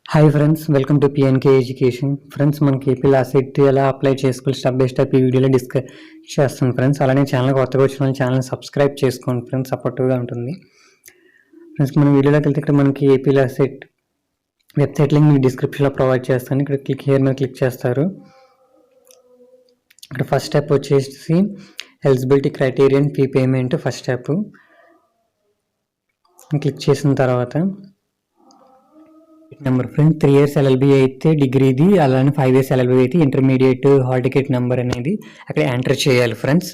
Hi friends, welcome to PNK education. Friends, మనకి AP LAWCET ఎలా apply చేసుకోవాలి step by step ఈ వీడియోలో డిస్కస్ చేస్తాను ఫ్రెండ్స్. అలానే ఛానల్ కొత్తగా వచ్చిన ఛానల్ సబ్స్క్రైబ్ చేసుకోండి ఫ్రెండ్స్, సపోర్టివ్గా ఉంటుంది. ఫ్రెండ్స్, మనం వీడియోలోకి వెళ్తే ఇక్కడ మనకి AP last set website link మీకు డిస్క్రిప్షన్లో ప్రొవైడ్ చేస్తాను. ఇక్కడ క్లిక్ హియర్ మీద క్లిక్ చేస్తారు. ఇక్కడ ఫస్ట్ స్టెప్ వచ్చేసి eligibility criterion fee payment. First step click చేసిన తర్వాత నెంబర్ ఫ్రెండ్స్ 3 years LLB అయితే డిగ్రీది, అలానే 5 years LLB అయితే ఇంటర్మీడియట్ హాల్ టికెట్ నెంబర్ అనేది అక్కడ ఎంటర్ చేయాలి ఫ్రెండ్స్.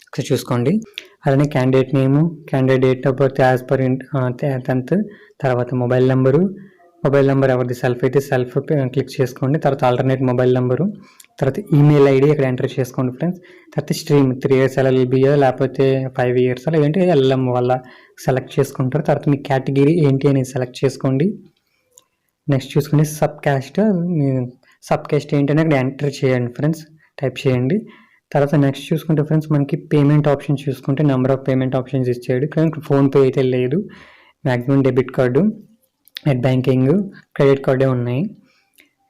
ఒకసారి చూసుకోండి. అలానే candidate name, candidate date of birth as per 10th, తర్వాత మొబైల్ నెంబర్ ఎవరిది సెల్ఫ్ అయితే సెల్ఫ్ క్లిక్ చేసుకోండి. తర్వాత ఆల్టర్నేట్ మొబైల్ నెంబరు, తర్వాత ఈమెయిల్ ఐడి ఇక్కడ ఎంటర్ చేసుకోండి ఫ్రెండ్స్. తర్వాత స్ట్రీమ్ 3 years LLB లేకపోతే 5 years లేదంటే LM వల్ల సెలెక్ట్ చేసుకుంటారు. తర్వాత మీ కేటగిరీ ఏంటి అనేది సెలెక్ట్ చేసుకోండి. నెక్స్ట్ చూసుకుని సబ్ క్యాస్ట్ ఏంటని అక్కడ ఎంటర్ చేయండి ఫ్రెండ్స్, టైప్ చేయండి. తర్వాత నెక్స్ట్ చూసుకుంటే ఫ్రెండ్స్ మనకి పేమెంట్ ఆప్షన్స్ చూసుకుంటే నెంబర్ ఆఫ్ పేమెంట్ ఆప్షన్స్ ఇచ్చాడు. కానీ ఫోన్పే అయితే లేదు, maximum debit card, net banking, credit కార్డే ఉన్నాయి.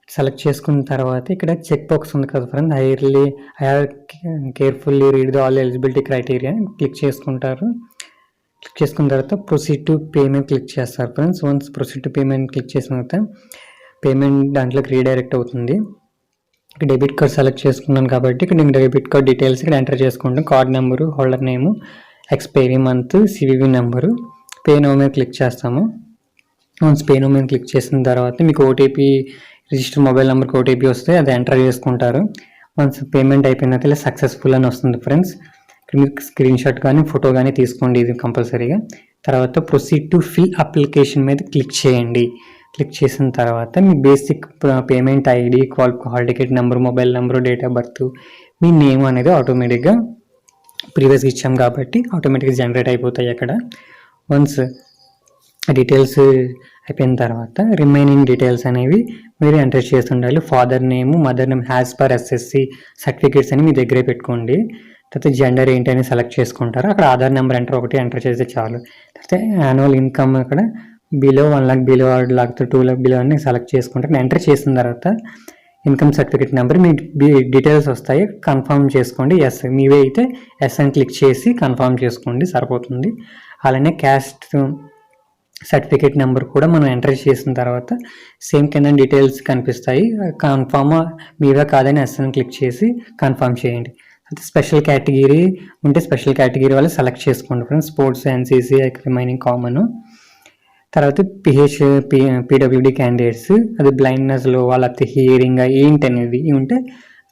సెలెక్ట్ చేసుకున్న తర్వాత ఇక్కడ చెక్ బాక్స్ ఉంది కదా friends, I carefully read the all eligibility criteria click చేసుకుంటారు. క్లిక్ చేసుకున్న తర్వాత ప్రొసీడ్ టు పేమెంట్ క్లిక్ చేస్తారు friends. Once proceed to payment click చేసిన తర్వాత పేమెంట్ దాంట్లోకి రీడైరెక్ట్ అవుతుంది. ఇక్కడ డెబిట్ కార్డ్ సెలెక్ట్ చేసుకున్నాను కాబట్టి ఇక్కడ నేను డెబిట్ కార్డ్ డీటెయిల్స్ ఇక్కడ ఎంటర్ చేసుకుంటాను. కార్డ్ నెంబరు, హోల్డర్ నేము, expiry month, CVV number, pay now మీద క్లిక్ చేస్తాము. వన్స్ పే నౌ మీద క్లిక్ చేసిన తర్వాత మీకు ఓటీపీ, రిజిస్టర్ మొబైల్ నెంబర్కి ఓటీపీ వస్తే అది ఎంటర్ చేసుకుంటారు. వన్స్ పేమెంట్ అయిపోయిన తర్వాత ఇలా సక్సెస్ఫుల్ అని వస్తుంది ఫ్రెండ్స్. మీరు స్క్రీన్ షాట్ కానీ ఫోటో కానీ తీసుకోండి, ఇది కంపల్సరీగా. తర్వాత ప్రొసీడ్ టు ఫిల్ అప్లికేషన్ మీద క్లిక్ చేయండి. క్లిక్ చేసిన తర్వాత మీ basic payment ID, hall ticket number, mobile number, date of birth, మీ నేమ్ అనేది ఆటోమేటిక్గా ప్రీవియస్గా ఇచ్చాం కాబట్టి ఆటోమేటిక్గా జనరేట్ అయిపోతాయి అక్కడ. వన్స్ డీటెయిల్స్ అయిపోయిన తర్వాత రిమైనింగ్ డీటెయిల్స్ అనేవి మీరు ఎంటర్ చేస్తుండాలి. Father name, mother name as per SSC certificates అని మీ దగ్గరే పెట్టుకోండి. తర్వాత జెండర్ ఏంటి అని సెలెక్ట్ చేసుకుంటారు. అక్కడ ఆధార్ నెంబర్ ఒకటి ఎంటర్ చేస్తే చాలు. తర్వాత యాన్యువల్ ఇన్కమ్ అక్కడ below 1 lakh, below 1 lakh, 2 lakh below అని సెలెక్ట్ చేసుకుంటారు. ఎంటర్ చేసిన తర్వాత ఇన్కమ్ సర్టిఫికేట్ నెంబర్, మీ డీటెయిల్స్ వస్తాయి, కన్ఫర్మ్ చేసుకోండి. ఎస్ మీవే అయితే ఎస్ అని క్లిక్ చేసి కన్ఫర్మ్ చేసుకోండి, సరిపోతుంది. అలానే క్యాస్ట్ సర్టిఫికేట్ నెంబర్ కూడా మనం ఎంటర్ చేసిన తర్వాత సేమ్ కింద డీటెయిల్స్ కనిపిస్తాయి, కన్ఫర్మ్ మీవే కాదని ఎస్ అని క్లిక్ చేసి కన్ఫర్మ్ చేయండి. స్పెషల్ కేటగిరీ ఉంటే స్పెషల్ కేటగిరీ వాళ్ళు సెలెక్ట్ చేసుకోండి friends. Sports, NCC remaining common. తర్వాత PWD క్యాండిడేట్స్, అది బ్లైండ్నెస్లో వాళ్ళ హియరింగ్ ఏంటి అనేది ఉంటే,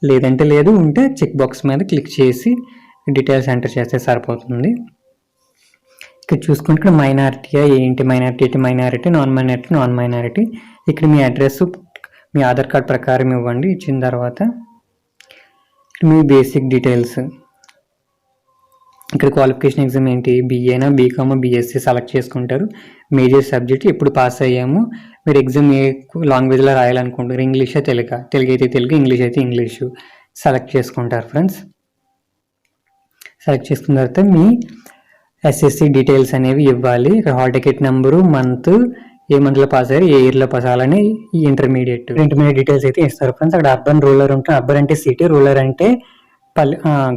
లేదంటే లేదు, ఉంటే చెక్ బాక్స్ మీద క్లిక్ చేసి డీటెయిల్స్ ఎంటర్ చేస్తే సరిపోతుంది. ఇక్కడ చూసుకుంటే ఇక్కడ మైనారిటీయా ఏంటి, మైనారిటీ, నాన్ మైనారిటీ. ఇక్కడ మీ అడ్రస్, మీ ఆధార్ కార్డ్ ప్రకారం ఇవ్వండి. ఇచ్చిన తర్వాత మీ బేసిక్ డీటెయిల్స్, ఇక్కడ క్వాలిఫికేషన్ ఎగ్జామ్ ఏంటి, BA, BCom, BSc సెలెక్ట్ చేసుకుంటారు. మేజర్ సబ్జెక్ట్ ఎప్పుడు పాస్ అయ్యాము, మీరు ఎగ్జామ్ ఏ లాంగ్వేజ్లో రాయాలనుకుంటారు, ఇంగ్లీషా తెలుగు అయితే తెలుగు, ఇంగ్లీష్ అయితే ఇంగ్లీషు సెలెక్ట్ చేసుకుంటారు ఫ్రెండ్స్. సెలెక్ట్ చేసుకున్న తర్వాత మీ SSC డీటెయిల్స్ అనేవి ఇవ్వాలి. ఇక్కడ హాల్ టికెట్ నెంబరు, మంత్, ఏ మంత్లో పాస్ అయ్యారు, ఏ ఇయర్లో పాస్ అవ్వాలని ఈ ఇంటర్మీడియట్ డీటెయిల్స్ అయితే ఇస్తారు ఫ్రెండ్స్. అక్కడ అర్బన్, రూరల్ ఉంటుంది. అర్బన్ అంటే సిటీ, రూరల్ అంటే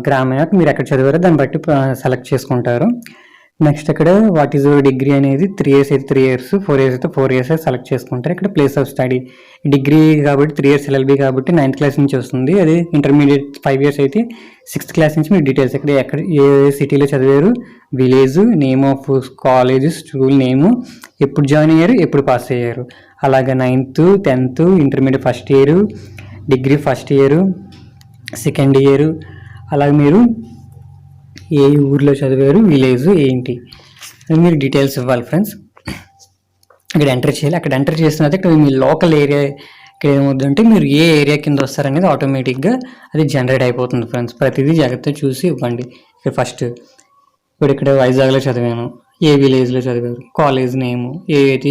గ్రామీణ, మీరు ఎక్కడ చదివారో దాన్ని బట్టి సెలెక్ట్ చేసుకుంటారు. నెక్స్ట్ ఇక్కడ వాట్ ఈజ్ డిగ్రీ అనేది 3 years అయితే 3 years, 4 years అయితే 4 years సెలెక్ట్ చేసుకుంటారు. ఇక్కడ ప్లేస్ ఆఫ్ స్టడీ డిగ్రీ కాబట్టి 3 years LLB కాబట్టి 9th క్లాస్ నుంచి వస్తుంది. అది ఇంటర్మీడియట్ 5 years అయితే 6th క్లాస్ నుంచి మీరు డీటెయిల్స్ ఎక్కడ ఏ సిటీలో చదివారు, village, name of college, school నేము, ఎప్పుడు జాయిన్ అయ్యారు, ఎప్పుడు పాస్ అయ్యారు. అలాగే 9th, 10th, intermediate first year, degree first year, second year, అలాగే మీరు ఏ ఊర్లో చదివారు, విలేజ్ ఏంటి అని మీరు డీటెయిల్స్ ఇవ్వాలి ఫ్రెండ్స్. ఇక్కడ ఎంటర్ చేయాలి. అక్కడ ఎంటర్ చేసిన ఇక్కడ మీ లోకల్ ఏరియా ఇక్కడ ఏమవుతుందంటే మీరు ఏ ఏరియా కింద వస్తారనేది ఆటోమేటిక్గా అది జనరేట్ అయిపోతుంది ఫ్రెండ్స్. ప్రతిదీ జాగ్రత్తగా చూసి ఇవ్వండి. ఇక్కడ ఫస్ట్ ఇక్కడ వైజాగ్లో చదివాను, ఏ విలేజ్లో చదివారు, కాలేజ్ నేము,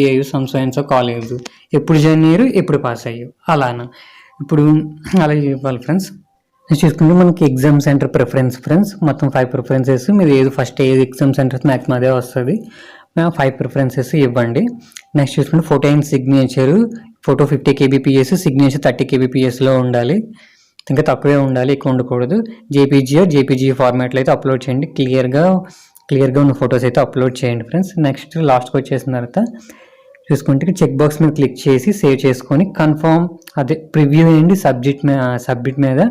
ఏయు సంస్థ కాలేజ్, ఎప్పుడు జాయిన్ అయ్యారు, ఎప్పుడు పాస్ అయ్యారు, అలానా ఇప్పుడు అలా ఇవ్వాలి ఫ్రెండ్స్. చూసుకుంటే మనకి ఎగ్జామ్ సెంటర్ ప్రిఫరెన్స్ ఫ్రెండ్స్, మొత్తం 5 ప్రిఫరెన్సెస్. మీరు ఏది ఎగ్జామ్ సెంటర్స్ మ్యాక్సిమం అదే వస్తుంది. 5 ప్రిఫరెన్సెస్ ఇవ్వండి. నెక్స్ట్ చూసుకుంటే photo and signature photo 50 kbps, signature 30 kbpsలో ఉండాలి. ఇంకా తక్కువే ఉండాలి, ఎక్కువ ఉండకూడదు. జేపీజీ ఫార్మాట్లో అయితే అప్లోడ్ చేయండి. క్లియర్గా ఉన్న ఫొటోస్ అయితే అప్లోడ్ చేయండి ఫ్రెండ్స్. నెక్స్ట్ లాస్ట్కి వచ్చేసిన తర్వాత చూసుకుంటే చెక్ బాక్స్ మీద క్లిక్ చేసి సేవ్ చేసుకొని కన్ఫర్మ్ అదే ప్రివ్యూ అయ్యండి. సబ్మిట్ మీద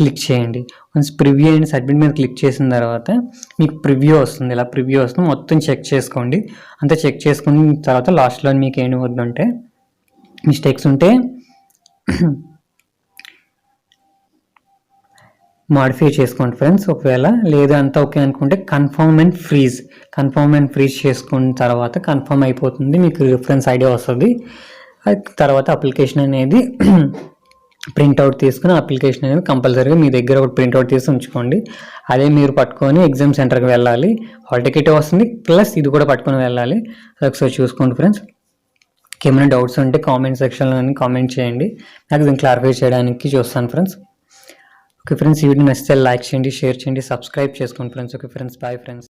క్లిక్ చేయండి. వన్స్ ప్రివ్యూ అండ్ సబ్మిట్ మీద క్లిక్ చేసిన తర్వాత మీకు ప్రివ్యూ వస్తుంది. ఇలా ప్రివ్యూ వస్తుంది, మొత్తం చెక్ చేసుకోండి. అంతా చెక్ చేసుకున్న తర్వాత లాస్ట్లో మీకు ఏమి వద్దంటే మిస్టేక్స్ ఉంటే మాడిఫై చేసుకోండి ఫ్రెండ్స్. ఒకవేళ లేదు అంతా ఓకే అనుకుంటే కన్ఫర్మ్ అండ్ ఫ్రీజ్ చేసుకున్న తర్వాత కన్ఫర్మ్ అయిపోతుంది, మీకు రిఫరెన్స్ ఐడియా వస్తుంది. తర్వాత అప్లికేషన్ అనేది ప్రింట్అవుట్ తీసుకుని అప్లికేషన్ అనేది కంపల్సరీగా మీ దగ్గర ఒక ప్రింట్అవుట్ తీసి ఉంచుకోండి. అదే మీరు పట్టుకొని ఎగ్జామ్ సెంటర్కి వెళ్ళాలి. హాల్ టికెట్ వస్తుంది, ప్లస్ ఇది కూడా పట్టుకొని వెళ్ళాలి. ఒకసారి చూసుకోండి ఫ్రెండ్స్. ఏమైనా డౌట్స్ ఉంటే కామెంట్ సెక్షన్లో కామెంట్ చేయండి, నాకు దీన్ని క్లారిఫై చేయడానికి చూస్తాను ఫ్రెండ్స్. ఓకే ఫ్రెండ్స్, ఈ వీడియో నచ్చితే లైక్ చేయండి, షేర్ చేయండి, సబ్స్క్రైబ్ చేసుకోండి friends. Okay friends, bye friends.